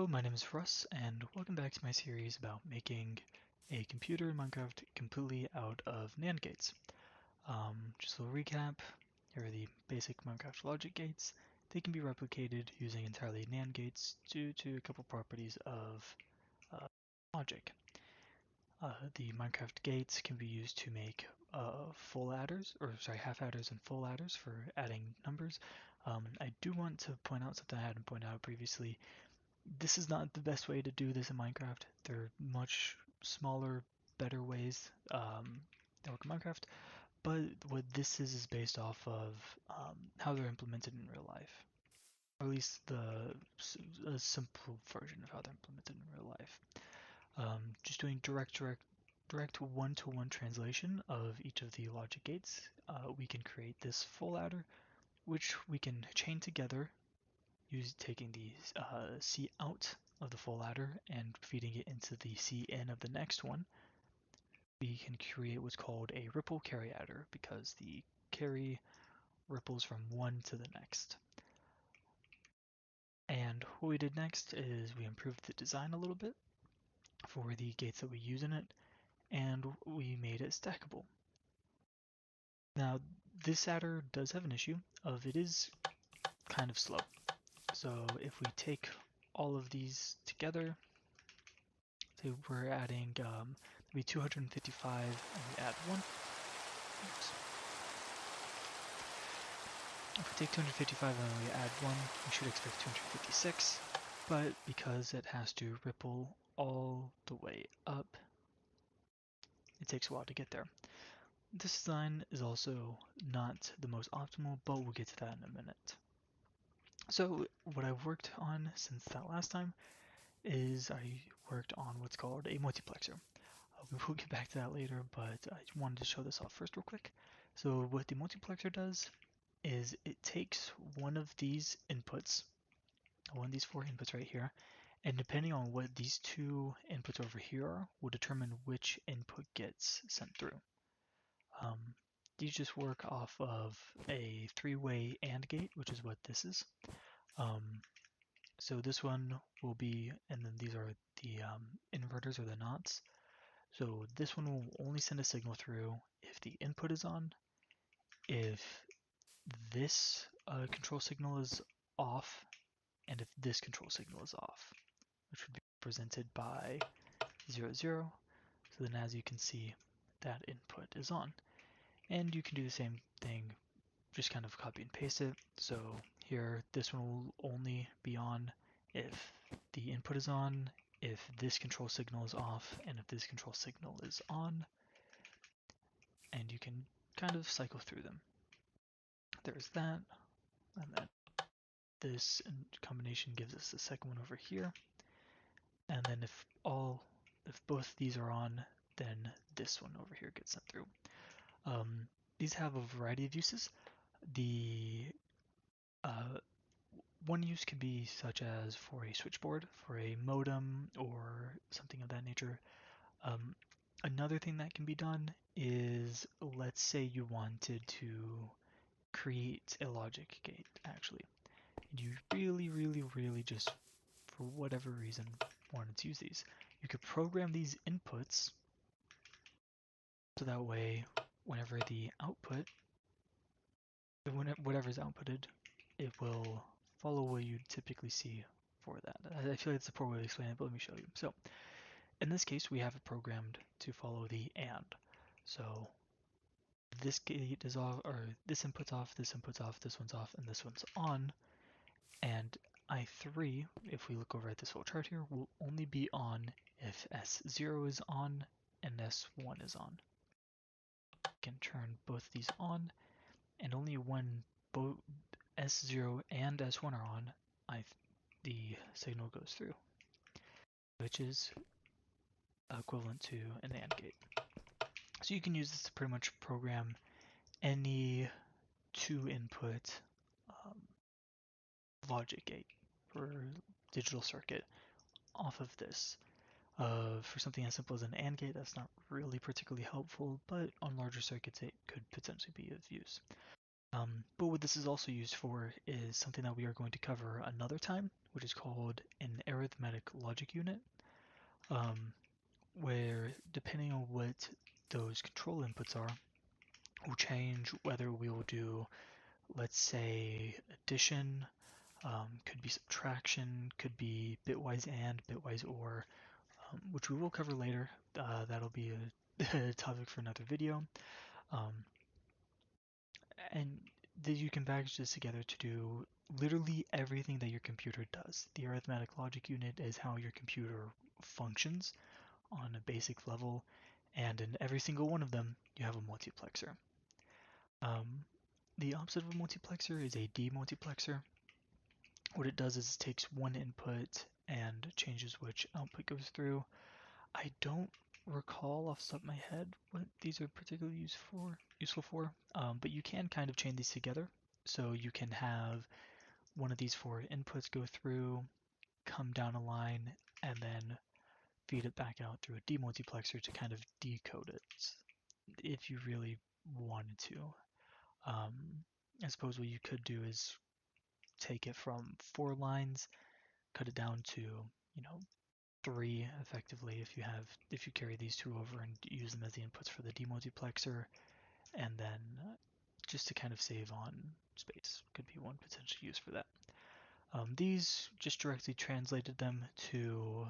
Hello, my name is Russ, and welcome back to my series about making a computer in Minecraft completely out of NAND gates. Just a little recap, here are the basic Minecraft logic gates. They can be replicated using entirely NAND gates due to a couple properties of logic. The Minecraft gates can be used to make half adders and full adders for adding numbers. I do want to point out something I hadn't pointed out previously. This is not the best way to do this in Minecraft. There are much smaller, better ways that work in Minecraft, but what this is based off of how they're implemented in real life, or at least a simple version of how they're implemented in real life. Just doing direct one-to-one translation of each of the logic gates, we can create this full adder, which we can chain together taking the C out of the full adder and feeding it into the C in of the next one. We can create what's called a ripple carry adder because the carry ripples from one to the next. And what we did next is we improved the design a little bit for the gates that we use in it, and we made it stackable. Now, this adder does have an issue of it is kind of slow. So if we take all of these together, say we're adding maybe 255 and we add 1. Oops. If we take 255 and we add 1, we should expect 256, but because it has to ripple all the way up, it takes a while to get there. This design is also not the most optimal, but we'll get to that in a minute. So what I've worked on since that last time is I worked on what's called a multiplexer. We will get back to that later, but I wanted to show this off first real quick. So what the multiplexer does is it takes one of these inputs, one of these 4 inputs right here, and depending on what these 2 inputs over here are, will determine which input gets sent through. These just work off of a 3-way AND gate, which is what this is. So this one will be, and then these are the inverters or the NOTs. So this one will only send a signal through if the input is on, if this control signal is off, and if this control signal is off, which would be represented by 0, 0. So then as you can see, that input is on. And you can do the same thing, just kind of copy and paste it. So here, this one will only be on if the input is on, if this control signal is off, and if this control signal is on. And you can kind of cycle through them. There's that, and then this combination gives us the second one over here. And then if both these are on, then this one over here gets sent through. These have a variety of uses. The one use could be such as for a switchboard, for a modem, or something of that nature. Another thing that can be done is, let's say you wanted to create a logic gate, actually. And you really just, for whatever reason, wanted to use these. You could program these inputs so that way, whenever the output, whatever is outputted, it will follow what you typically see for that. I feel like it's a poor way to explain it, but let me show you. So, in this case, we have it programmed to follow the AND. So, this gate is off, or this input's off, this input's off, this one's off, and this one's on. And I3, if we look over at this whole chart here, will only be on if S0 is on and S1 is on. We can turn both these on, and only when both S0 and S1 are on, the signal goes through, which is equivalent to an AND gate. So you can use this to pretty much program any 2-input logic gate for digital circuit off of this. For something as simple as an AND gate, that's not really particularly helpful, but on larger circuits it could potentially be of use. But what this is also used for is something that we are going to cover another time, which is called an arithmetic logic unit, where depending on what those control inputs are, will change whether we will do, let's say, addition, could be subtraction, could be bitwise and, bitwise or, which we will cover later. That'll be a topic for another video. Um, and you can package this together to do literally everything that your computer does. The arithmetic logic unit is how your computer functions on a basic level, and in every single one of them, you have a multiplexer. Um, the opposite of a multiplexer is a demultiplexer. What it does is it takes one input and changes which output goes through. I don't recall off the top of my head what these are particularly useful for, but you can kind of chain these together. So you can have one of these four inputs go through, come down a line, and then feed it back out through a demultiplexer to kind of decode it if you really wanted to. I suppose what you could do is take it from 4 lines, cut it down to, 3 effectively if you carry these two over and use them as the inputs for the demultiplexer, and then just to kind of save on space could be one potential use for that. These just directly translated them to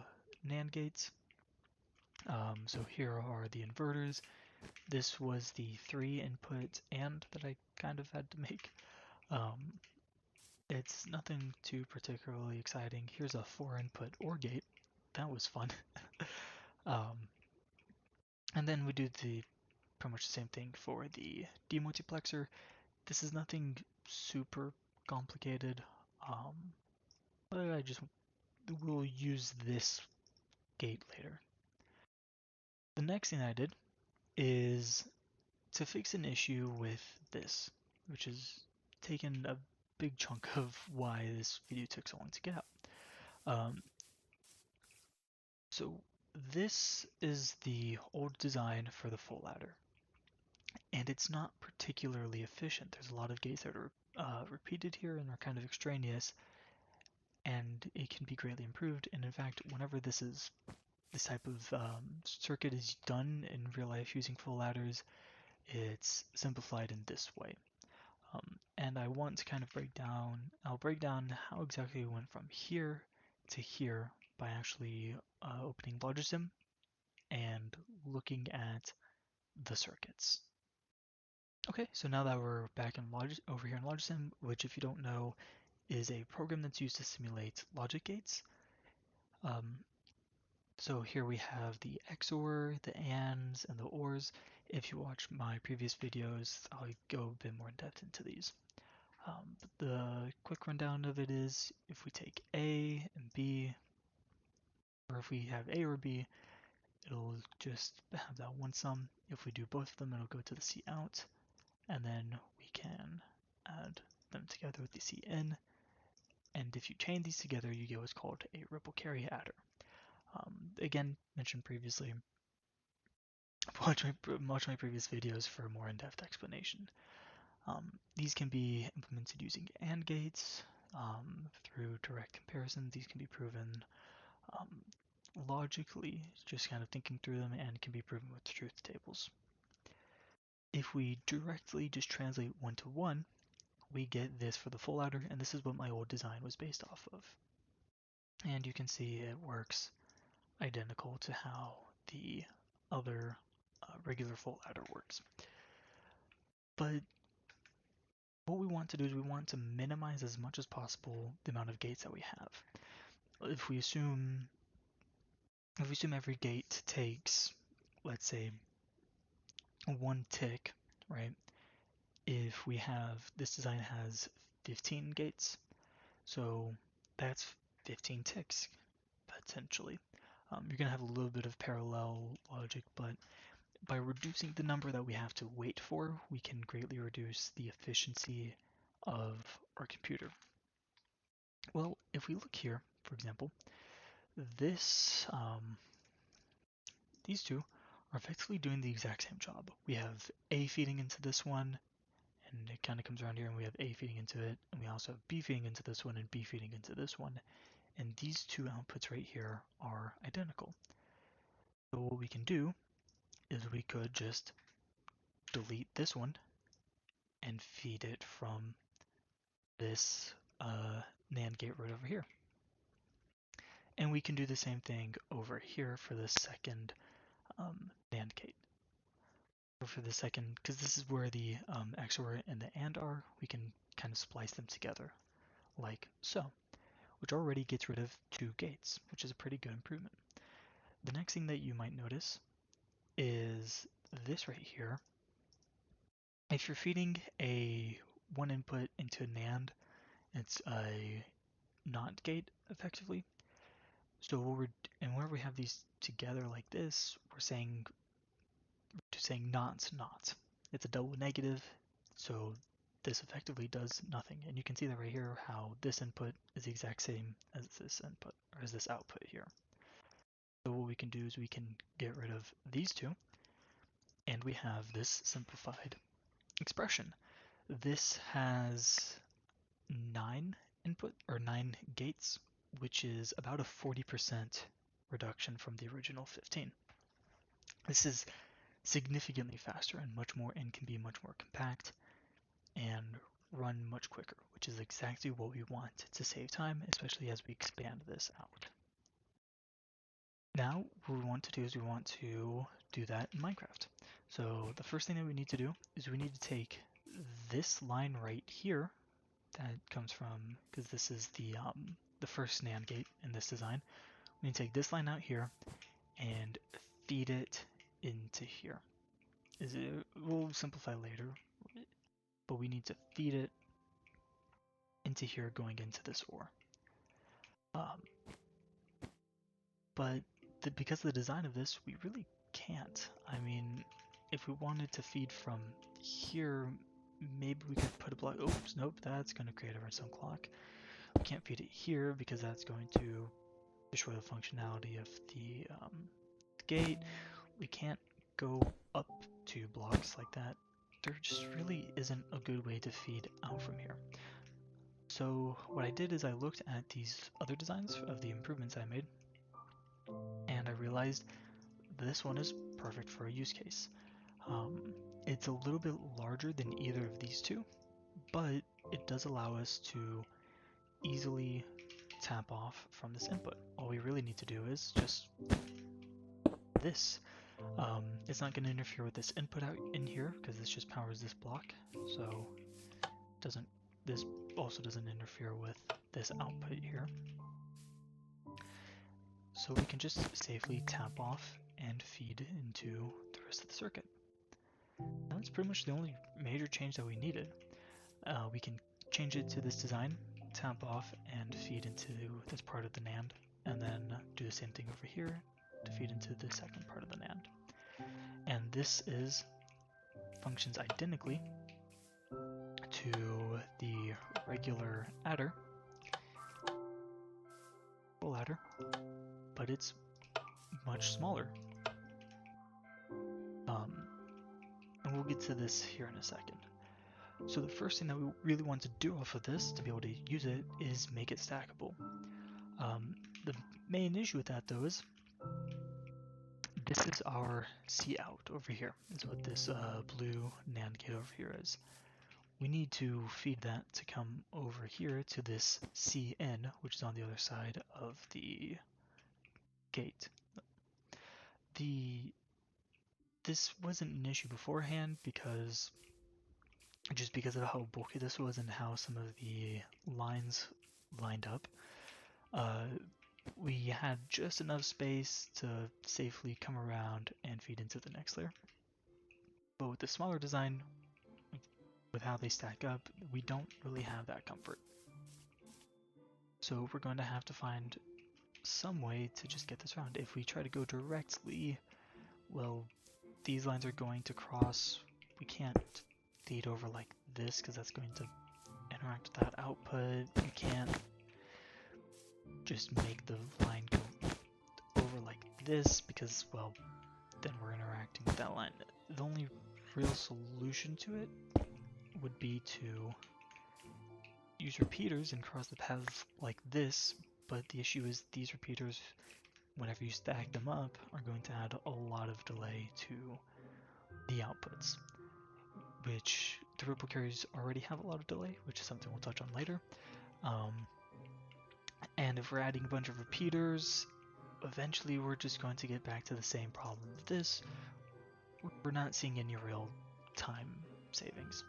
NAND gates. So here are the inverters. This was the 3 input AND that I kind of had to make. It's nothing too particularly exciting. Here's a 4 input OR gate. That was fun. And then we do pretty much the same thing for the demultiplexer. This is nothing super complicated, but I just will use this gate later. The next thing I did is to fix an issue with this, which has taken a big chunk of why this video took so long to get out. So this is the old design for the full ladder, and it's not particularly efficient. There's a lot of gates that are repeated here and are kind of extraneous, and it can be greatly improved. And in fact, whenever this type of circuit is done in real life using full ladders, it's simplified in this way. And I want to kind of I'll break down how exactly we went from here to here by actually opening Logisim and looking at the circuits. Okay, so now that we're back in over here in Logisim, which if you don't know is a program that's used to simulate logic gates. So here we have the XOR, the ANDs, and the ORs. If you watch my previous videos, I'll go a bit more in depth into these. But the quick rundown of it is if we take A and B, or if we have A or B, it'll just have that one sum. If we do both of them, it'll go to the C out, and then we can add them together with the C in. And if you chain these together, you get what's called a ripple carry adder. Again, mentioned previously, watch my previous videos for a more in-depth explanation. These can be implemented using AND gates through direct comparison. These can be proven logically, just kind of thinking through them, and can be proven with truth tables. If we directly just translate 1 to 1, we get this for the full ladder, and this is what my old design was based off of. And you can see it works identical to how the other regular full ladder works. But what we want to do is we want to minimize as much as possible the amount of gates that we have. If we assume every gate takes, let's say, 1 tick, right? If we have, this design has 15 gates, so that's 15 ticks, potentially. You're going to have a little bit of parallel logic, but by reducing the number that we have to wait for, we can greatly reduce the efficiency of our computer. Well, if we look here, for example, these two are effectively doing the exact same job. We have A feeding into this one, and it kind of comes around here, and we have A feeding into it, and we also have B feeding into this one and B feeding into this one, and these two outputs right here are identical. So what we can do is we could just delete this one and feed it from this NAND gate right over here. And we can do the same thing over here for the second NAND gate. Or for the second, because this is where the XOR and the AND are, we can kind of splice them together like so, which already gets rid of 2 gates, which is a pretty good improvement. The next thing that you might notice is this right here. If you're feeding a one input into a NAND, it's a NOT gate effectively. So whenever we have these together like this, we're saying not. It's a double negative, so this effectively does nothing. And you can see that right here how this input is the exact same as this input, or as this output here. So what we can do is we can get rid of these two, and we have this simplified expression. This has 9 gates, which is about a 40% reduction from the original 15. This is significantly faster and can be much more compact and run much quicker, which is exactly what we want to save time, especially as we expand this out. Now, what we want to do is we want to do that in Minecraft. So the first thing that we need to do is we need to take this line right here that comes from, because this is the first NAND gate in this design. We need to take this line out here and feed it into here. We'll simplify later, but we need to feed it into here going into this OR. But because of the design of this, we really can't. I mean, if we wanted to feed from here, maybe we could put a block. Oops, nope, that's going to create a redstone clock. We can't feed it here because that's going to destroy the functionality of the gate. We can't go up 2 blocks like that. There just really isn't a good way to feed out from here. So what I did is I looked at these other designs of the improvements I made, and I realized this one is perfect for a use case. It's a little bit larger than either of these two, but it does allow us to easily tap off from this input. All we really need to do is just this. It's not going to interfere with this input out in here because this just powers this block, so this also doesn't interfere with this output here. So we can just safely tap off and feed into the rest of the circuit. And that's pretty much the only major change that we needed. We can change it to this design, tap off and feed into this part of the NAND, and then do the same thing over here to feed into the second part of the NAND. And this functions identically to the regular adder, full adder, but it's much smaller. And we'll get to this here in a second. So the first thing that we really want to do off of this to be able to use it is make it stackable. The main issue with that though is this is our C out over here, is what this blue NAND gate over here is. We need to feed that to come over here to this C in, which is on the other side of the gate. This wasn't an issue beforehand because of how bulky this was and how some of the lines lined up. We had just enough space to safely come around and feed into the next layer. But with the smaller design, with how they stack up, we don't really have that comfort. So we're going to have to find some way to just get this around. If we try to go directly, well, these lines are going to cross. We can't feed over like this because that's going to interact with that output. You can't just make the line go over like this because, well, then we're interacting with that line. The only real solution to it would be to use repeaters and cross the paths like this, but the issue is these repeaters, whenever you stack them up, are going to add a lot of delay to the outputs, which the ripple carriers already have a lot of delay, which is something we'll touch on later. And if we're adding a bunch of repeaters, eventually we're just going to get back to the same problem with this. We're not seeing any real time savings.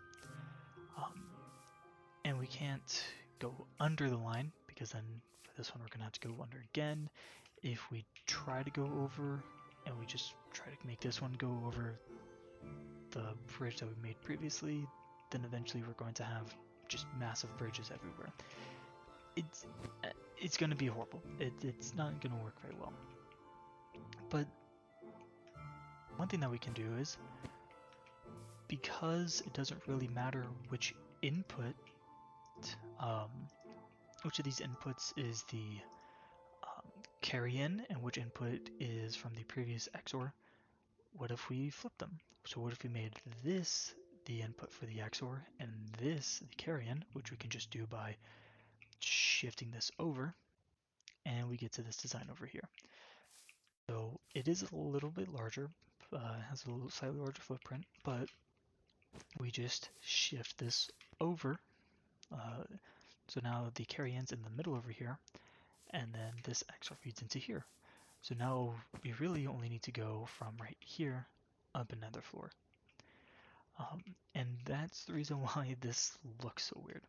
And we can't go under the line, because then for this one we're going to have to go under again. If we try to go over, and we just try to make this one go over the bridge that we made previously, then eventually we're going to have just massive bridges everywhere. It's going to be horrible. It's not going to work very well. But one thing that we can do is, because it doesn't really matter which input, which of these inputs is the carry in and which input is from the previous XOR, what if we flip them? So what if we made this the input for the XOR and this the carry in, which we can just do by shifting this over, and we get to this design over here. So it is a little bit larger, has a slightly larger footprint, but we just shift this over. So now the carry-in's in the middle over here, and then this XOR feeds into here. So now we really only need to go from right here up another floor. And that's the reason why this looks so weird.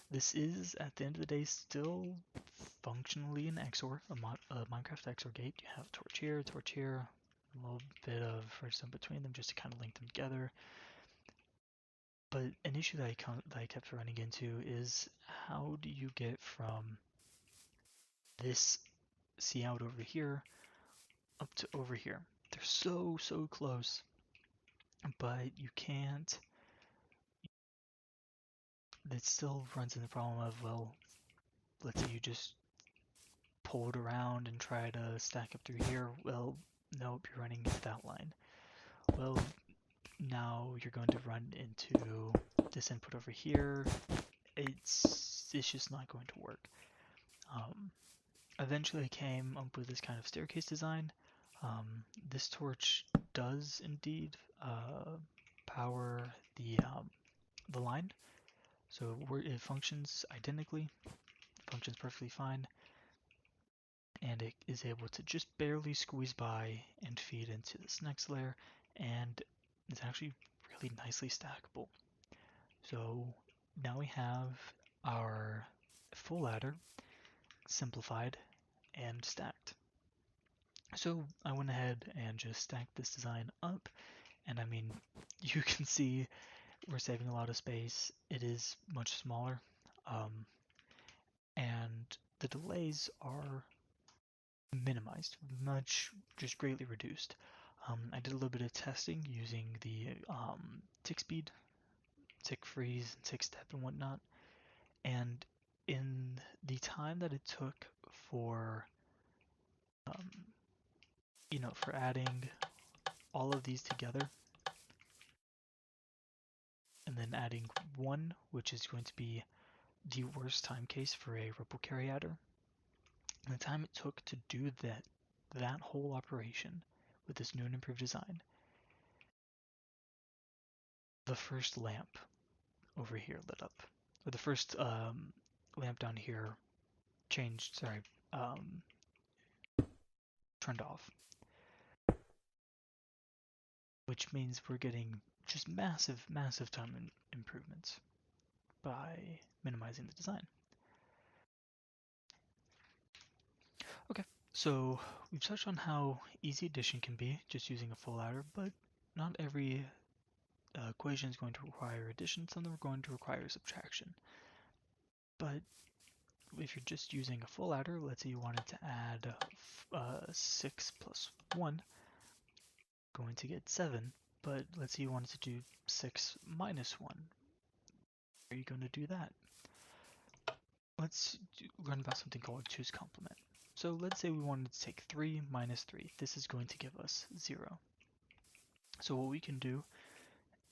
This is, at the end of the day, still functionally an XOR, a Minecraft XOR gate. You have torch here, a little bit of redstone between them just to kind of link them together. But an issue that I kept running into is, how do you get from this cout over here up to over here? They're so close, but you can't. It still runs into the problem of, well, let's say you just pull it around and try to stack up through here. Well, nope, you're running into that line. Well, now you're going to run into this input over here. It's just not going to work. Eventually I came up with this kind of staircase design. This torch does indeed power the line, so it functions identically, functions perfectly fine, and it is able to just barely squeeze by and feed into this next layer, and it's actually really nicely stackable. So now we have our full ladder simplified and stacked. So I went ahead and just stacked this design up, and I mean, you can see we're saving a lot of space. It is much smaller, and the delays are minimized, just greatly reduced. I did a little bit of testing using the tick speed, tick freeze, tick step, and whatnot, and in the time that it took for for adding all of these together and then adding one, which is going to be the worst time case for a ripple carry adder, and the time it took to do that whole operation with this new and improved design, the first lamp over here lit up, or the first lamp down here turned off, which means we're getting just massive time improvements by minimizing the design. Okay, so we've touched on how easy addition can be just using a full adder, but not every equation is going to require addition. Some of them are going to require subtraction. But if you're just using a full adder, let's say you wanted to add 6 plus 1, going to get 7. But let's say you wanted to do 6 minus 1. How are you going to do that? Let's learn about something called 2's complement. So let's say we wanted to take 3 minus 3. This is going to give us 0. So what we can do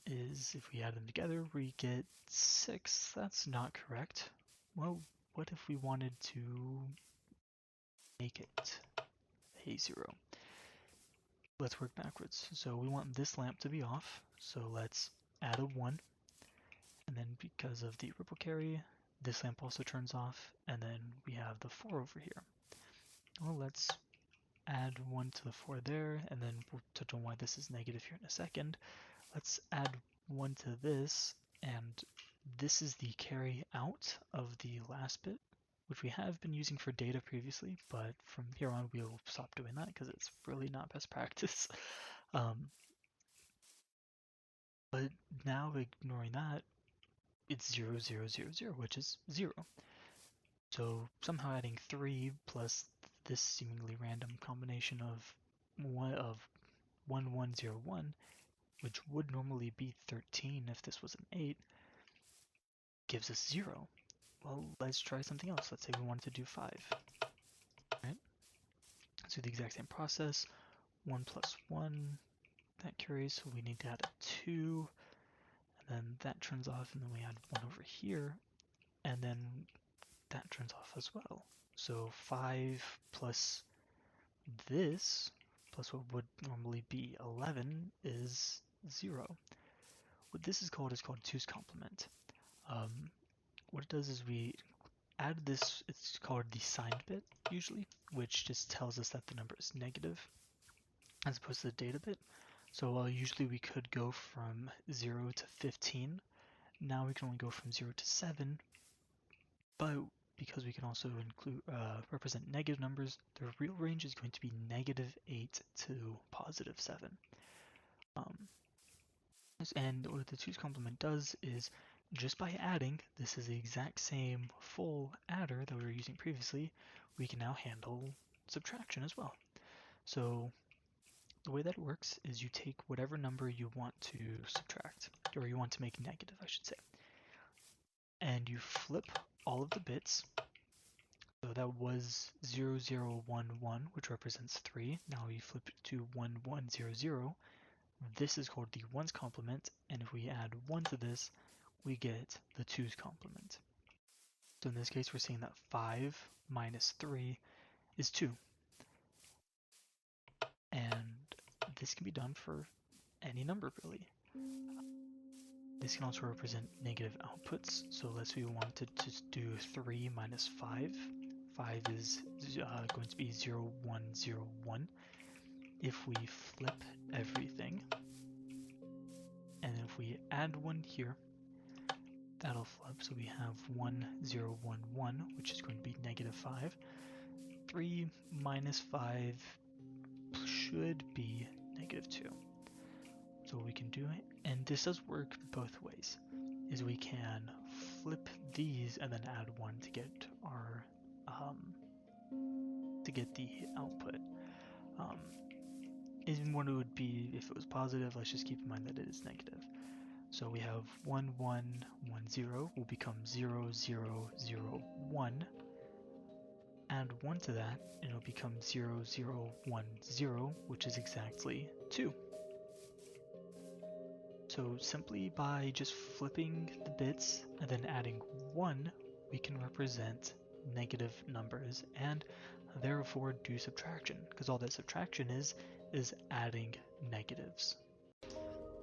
is if we add them together, we get 6. That's not correct. Well, what if we wanted to make it a 0? Let's work backwards. So we want this lamp to be off, so let's add a 1, and then because of the ripple carry, this lamp also turns off, and then we have the 4 over here. Well, let's add 1 to the 4 there, and then we'll touch on why this is negative here in a second. Let's add 1 to this, and this is the carry out of the last bit, which we have been using for data previously, but from here on we'll stop doing that because it's really not best practice. But now ignoring that, it's 0, 0, 0, 0, which is 0. So somehow adding 3 plus this seemingly random combination of 1, 1, 0, 1, which would normally be 13 if this was an 8, gives us 0. Well, let's try something else. Let's say we wanted to do 5. Right? Let's do the exact same process. 1 plus 1, that carries, so we need to add a 2, and then that turns off, and then we add 1 over here, and then that turns off as well. So 5 plus this, plus what would normally be 11, is 0. What this is called 2's complement. What it does is we add this, it's called the signed bit usually, which just tells us that the number is negative as opposed to the data bit. So while usually we could go from 0 to 15, now we can only go from 0 to 7, but because we can also include represent negative numbers, the real range is going to be -8 to +7. And what the 2's complement does is, just by adding, this is the exact same full adder that we were using previously, we can now handle subtraction as well. So the way that it works is you take whatever number you want to subtract, or you want to make negative, I should say, and you flip all of the bits. So that was 0, 0, 1, 1, which represents 3. Now we flip it to 1, 1, 0, 0. This is called the 1's complement, and if we add 1 to this, we get the 2's complement. So in this case, we're seeing that 5 minus 3 is 2. And this can be done for any number, really. This can also represent negative outputs. So let's say we wanted to do 3 minus 5. 5 is going to be 0, 1, 0, 1. If we flip everything, and if we add 1 here, that'll flip. So we have 1, 0, 1, 1, which is going to be -5. 3 minus 5 should be -2. So what we can do, and this does work both ways, is we can flip these and then add 1 to get our the output. Even when it would be, if it was positive, let's just keep in mind that it is negative. So we have 1, 1, 1, 0 will become 0, 0, 0, 1. Add 1 to that, and it'll become 0, 0, 1, 0, which is exactly 2. So simply by just flipping the bits and then adding 1, we can represent negative numbers and therefore do subtraction, because all that subtraction is adding negatives.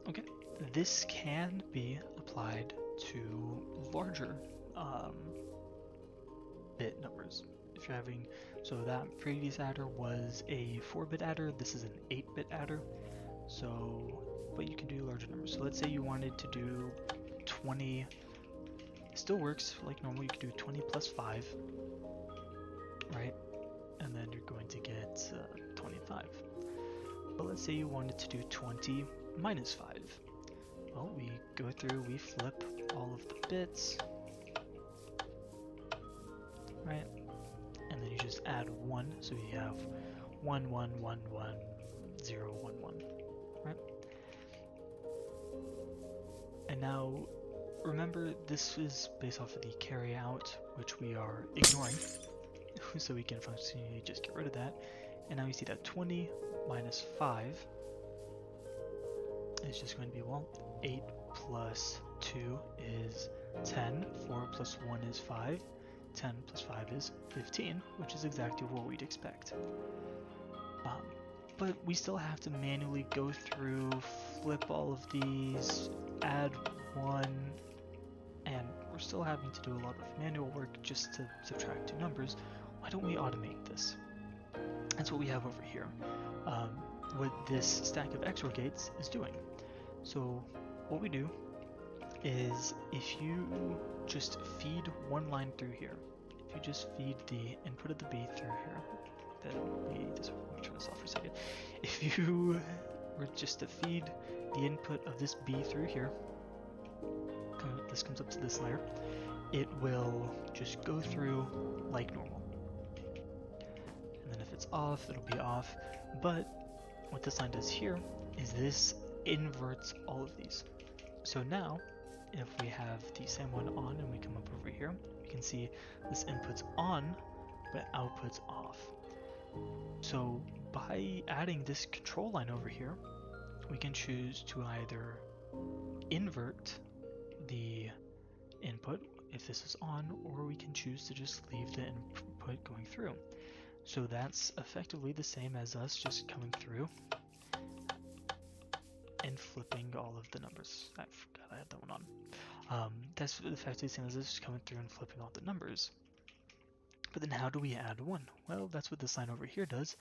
Okay, this can be applied to larger bit numbers. If you're having, so that previous adder was a 4-bit adder, this is an 8-bit adder. So, but you can do larger numbers. So let's say you wanted to do 20, still works like normal, you could do 20 plus 5, right? And then you're going to get 25. But let's say you wanted to do 20 minus 5. Well, we go through, we flip all of the bits, right? And then you just add 1, so you have 1, 1, 1, 1, 0, 1, 1, right? And now, remember, this is based off of the carry out, which we are ignoring, so we can functionally just get rid of that. And now you see that 20 minus 5 is just going to be, well, 8 plus 2 is 10, 4 plus 1 is 5, 10 plus 5 is 15, which is exactly what we'd expect. But we still have to manually go through, flip all of these, add 1, and we're still having to do a lot of manual work just to subtract 2 numbers. Why don't we automate this? That's what we have over here. What this stack of XOR gates is doing. So what we do is, if you just feed one line through here, if you just feed the input of the B through here, let me turn this off for a second. If you were just to feed the input of this B through here, this comes up to this layer, it will just go through like normal. And then if it's off, it'll be off. But what this line does here is this inverts all of these. So now, if we have the same one on and we come up over here, we can see this input's on, but output's off. So by adding this control line over here, we can choose to either invert the input if this is on, or we can choose to just leave the input going through. So that's effectively the same as us just coming through and flipping all of the numbers. I forgot I had that one on. That's effectively the same as us just coming through and flipping all the numbers. But then how do we add 1? Well, that's what this line over here does,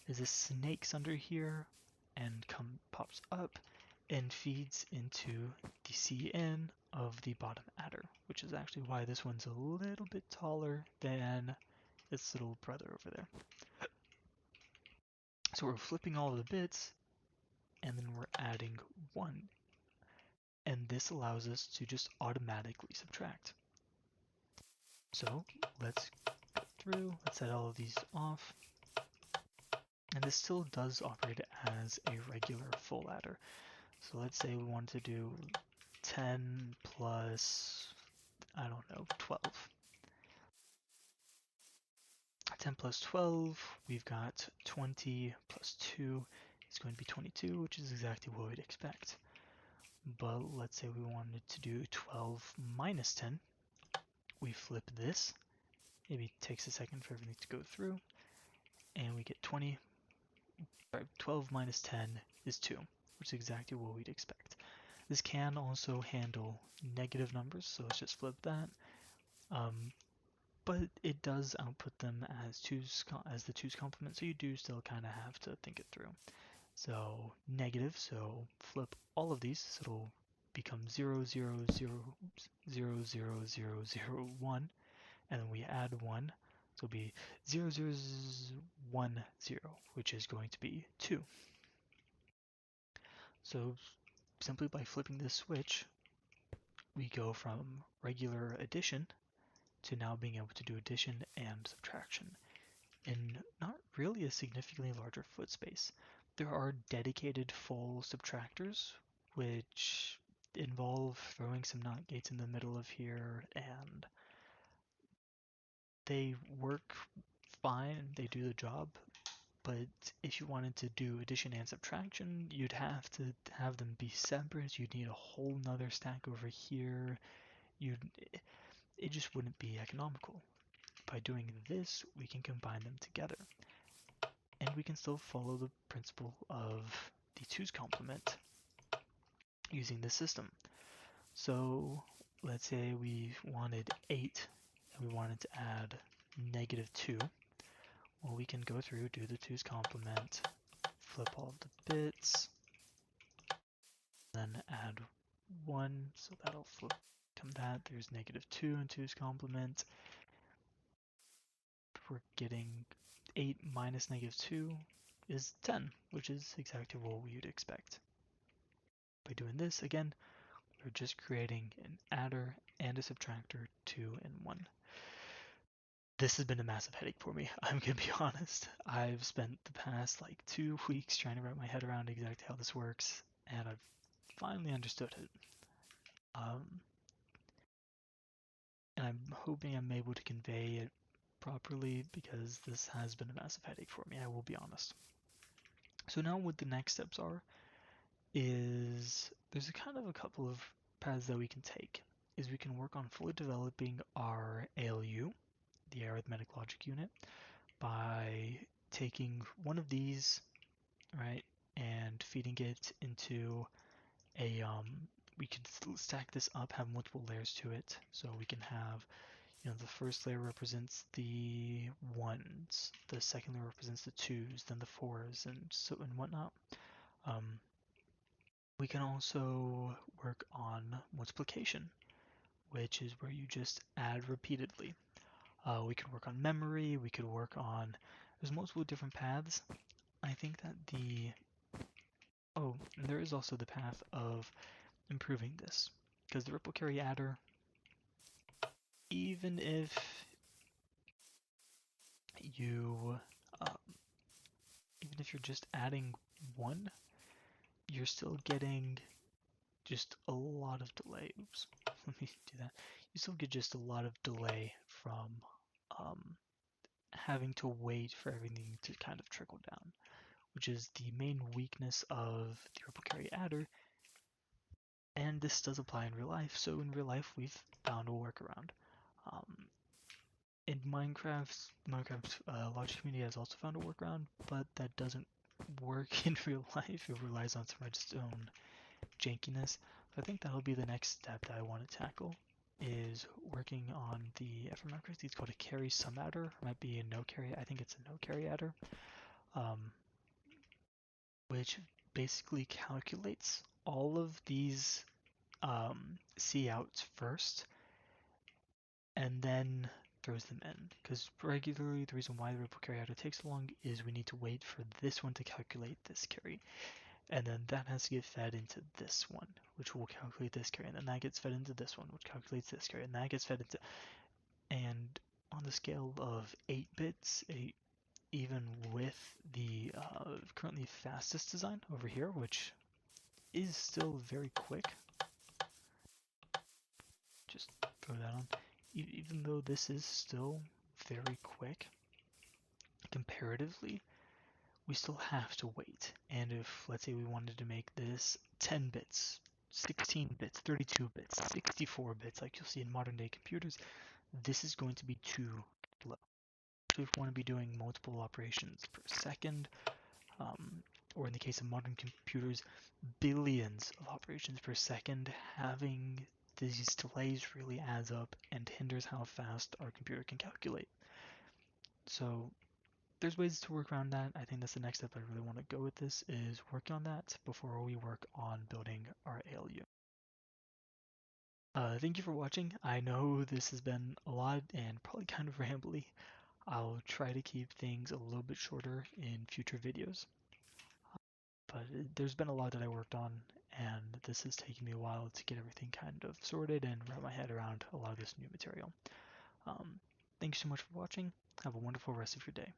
is it snakes under here and pops up and feeds into the Cn of the bottom adder, which is actually why this one's a little bit taller than its little brother over there. So we're flipping all of the bits, and then we're adding 1. And this allows us to just automatically subtract. So let's go through, let's set all of these off. And this still does operate as a regular full adder. So let's say we want to do 10 plus, I don't know, 12. 10 plus 12, we've got 20 plus 2 is going to be 22, which is exactly what we'd expect. But let's say we wanted to do 12 minus 10. We flip this. Maybe it takes a second for everything to go through. And we get 12 minus 10 is 2, which is exactly what we'd expect. This can also handle negative numbers, so let's just flip that. But it does output them as the 2's complement, so you do still kind of have to think it through. So negative, so flip all of these, so it'll become 0, 0, 0, 0, 0, 0, 0, 1, and then we add 1, so it'll be 0, 0, 1, 0, which is going to be 2. So simply by flipping this switch, we go from regular addition to now being able to do addition and subtraction in not really a significantly larger foot space. There are dedicated full subtractors, which involve throwing some NOT gates in the middle of here, and they work fine, they do the job, but if you wanted to do addition and subtraction, you'd have to have them be separate. You'd need a whole nother stack over here. It just wouldn't be economical. By doing this, we can combine them together. And we can still follow the principle of the 2's complement using this system. So let's say we wanted 8 and we wanted to add negative 2. Well, we can go through, do the 2's complement, flip all of the bits, then add 1, so that'll flip from that. There's negative 2 in 2's complement. We're getting 8 minus negative 2 is 10, which is exactly what we would expect. By doing this, again, we're just creating an adder and a subtractor 2 in 1. This has been a massive headache for me, I'm gonna be honest. I've spent the past 2 weeks trying to wrap my head around exactly how this works, and I've finally understood it. And I'm hoping I'm able to convey it properly, because this has been a massive headache for me, I will be honest. So now what the next steps are is there's a kind of a couple of paths that we can take. Is we can work on fully developing our ALU, the arithmetic logic unit, by taking one of these, right, and feeding it into a we could stack this up, have multiple layers to it, so we can have, the first layer represents the ones, the second layer represents the twos, then the fours, and so and whatnot. We can also work on multiplication, which is where you just add repeatedly. We could work on memory, we could work on, there's multiple different paths. I think that and there is also the path of improving this, because the ripple carry adder, even if you, um, even if you're just adding one, you're still getting just a lot of delay. Oops, let me do that. You still get just a lot of delay from having to wait for everything to kind of trickle down, which is the main weakness of the ripple carry adder. And this does apply in real life. So in real life, we've found a workaround. In Minecraft logic community has also found a workaround, but that doesn't work in real life. It relies on some redstone jankiness. So I think that'll be the next step that I want to tackle, is working on the, if I'm not correct, it's called a carry sum adder. It might be a no carry. I think it's a no carry adder, which basically calculates all of these C outs first, and then throws them in. Because regularly, the reason why the ripple carry adder takes so long is we need to wait for this one to calculate this carry. And then that has to get fed into this one, which will calculate this carry. And then that gets fed into this one, which calculates this carry. And that gets fed into... And on the scale of 8 bits, even with the currently fastest design over here, which is still very quick, just throw that on. Even though this is still very quick, comparatively, we still have to wait. And if, let's say, we wanted to make this 10 bits, 16 bits, 32 bits, 64 bits, like you'll see in modern day computers, this is going to be too low. So if we want to be doing multiple operations per second, or in the case of modern computers, billions of operations per second, having these delays really adds up and hinders how fast our computer can calculate. So there's ways to work around that. I think that's the next step I really want to go with this, is working on that before we work on building our ALU. Thank you for watching. I know this has been a lot and probably kind of rambly. I'll try to keep things a little bit shorter in future videos. But there's been a lot that I worked on, and this has taken me a while to get everything kind of sorted and wrap my head around a lot of this new material. Thank you so much for watching. Have a wonderful rest of your day.